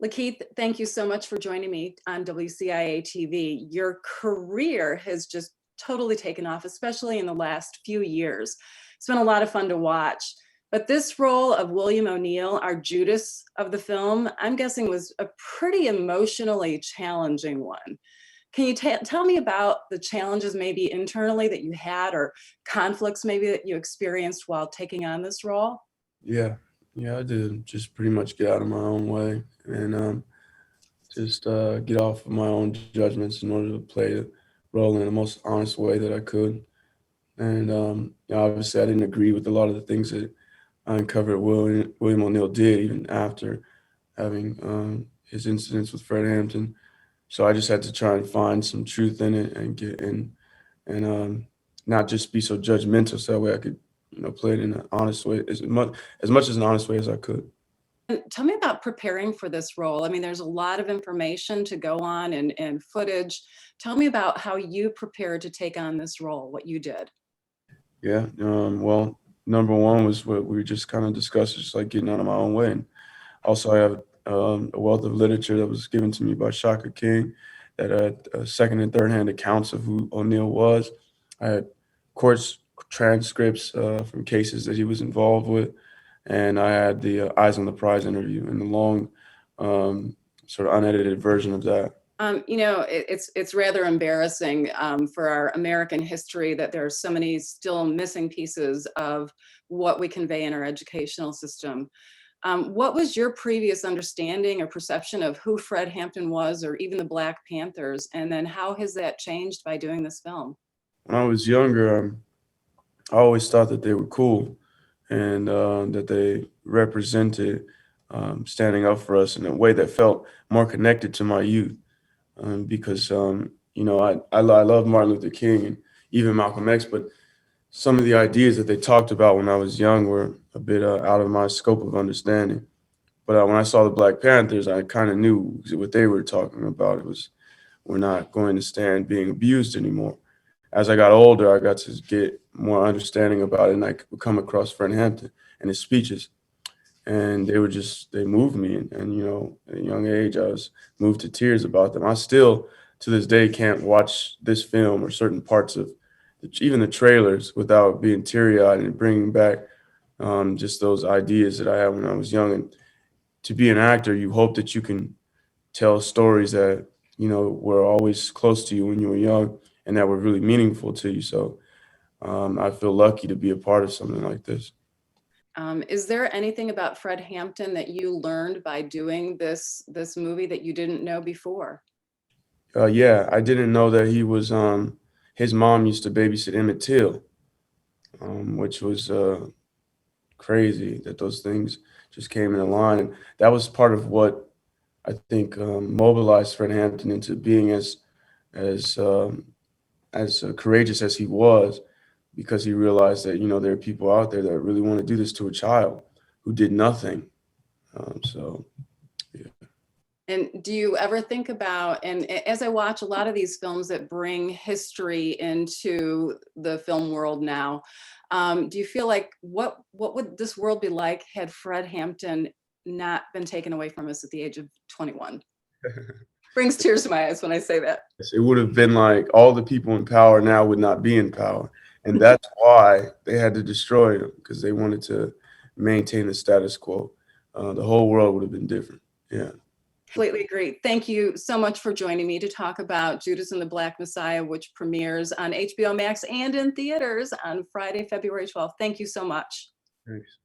Lakeith, thank you so much for joining me on WCIA TV. Your career has just totally taken off, especially in the last few years. It's been a lot of fun to watch. But this role of William O'Neal, our Judas of the film, I'm guessing was a pretty emotionally challenging one. Can you tell me about the challenges maybe internally that you had or conflicts maybe that you experienced while taking on this role? Yeah, yeah, I did. Just pretty much get out of my own way and just get off of my own judgments in order to play the role in the most honest way that I could. And obviously, I didn't agree with a lot of the things that I uncovered William O'Neill did, even after having his incidents with Fred Hampton. So I just had to try and find some truth in it and get in and not just be so judgmental, so that way I could, play it in an honest way, as much as an honest way as I could. And tell me about preparing for this role. I mean, there's a lot of information to go on and footage. Tell me about how you prepared to take on this role, what you did. Yeah. Well, number one was what we just kind of discussed, just like getting out of my own way. And also, I have a wealth of literature that was given to me by Shaka King that had second and third hand accounts of who O'Neill was. I had court transcripts from cases that he was involved with, and I had the Eyes on the Prize interview and the long, sort of unedited version of that. It's rather embarrassing for our American history that there are so many still missing pieces of what we convey in our educational system. What was your previous understanding or perception of who Fred Hampton was, or even the Black Panthers? And then how has that changed by doing this film? When I was younger, I always thought that they were cool and that they represented standing up for us in a way that felt more connected to my youth. Because I love Martin Luther King and even Malcolm X, but some of the ideas that they talked about when I was young were a bit out of my scope of understanding. But when I saw the Black Panthers, I kind of knew what they were talking about. It was, we're not going to stand being abused anymore. As I got older, I got to get more understanding about it, and I could come across Fred Hampton and his speeches, and they moved me. And at a young age, I was moved to tears about them. I still, to this day, can't watch this film or certain parts of even the trailers without being teary-eyed and bringing back just those ideas that I had when I was young. And to be an actor, you hope that you can tell stories that were always close to you when you were young and that were really meaningful to you. So I feel lucky to be a part of something like this. Is there anything about Fred Hampton that you learned by doing this movie that you didn't know before? Yeah, I didn't know that he was. His mom used to babysit Emmett Till, which was crazy that those things just came in line. And that was part of what I think mobilized Fred Hampton into being as courageous as he was, because he realized that there are people out there that really want to do this to a child who did nothing. So yeah. And do you ever think about, and as I watch a lot of these films that bring history into the film world now, do you feel like what would this world be like had Fred Hampton not been taken away from us at the age of 21? Brings tears to my eyes when I say that. It would have been like all the people in power now would not be in power. And that's why they had to destroy him, because they wanted to maintain the status quo. The whole world would have been different. Yeah. Completely agree. Thank you so much for joining me to talk about Judas and the Black Messiah, which premieres on HBO Max and in theaters on Friday, February 12th. Thank you so much. Thanks.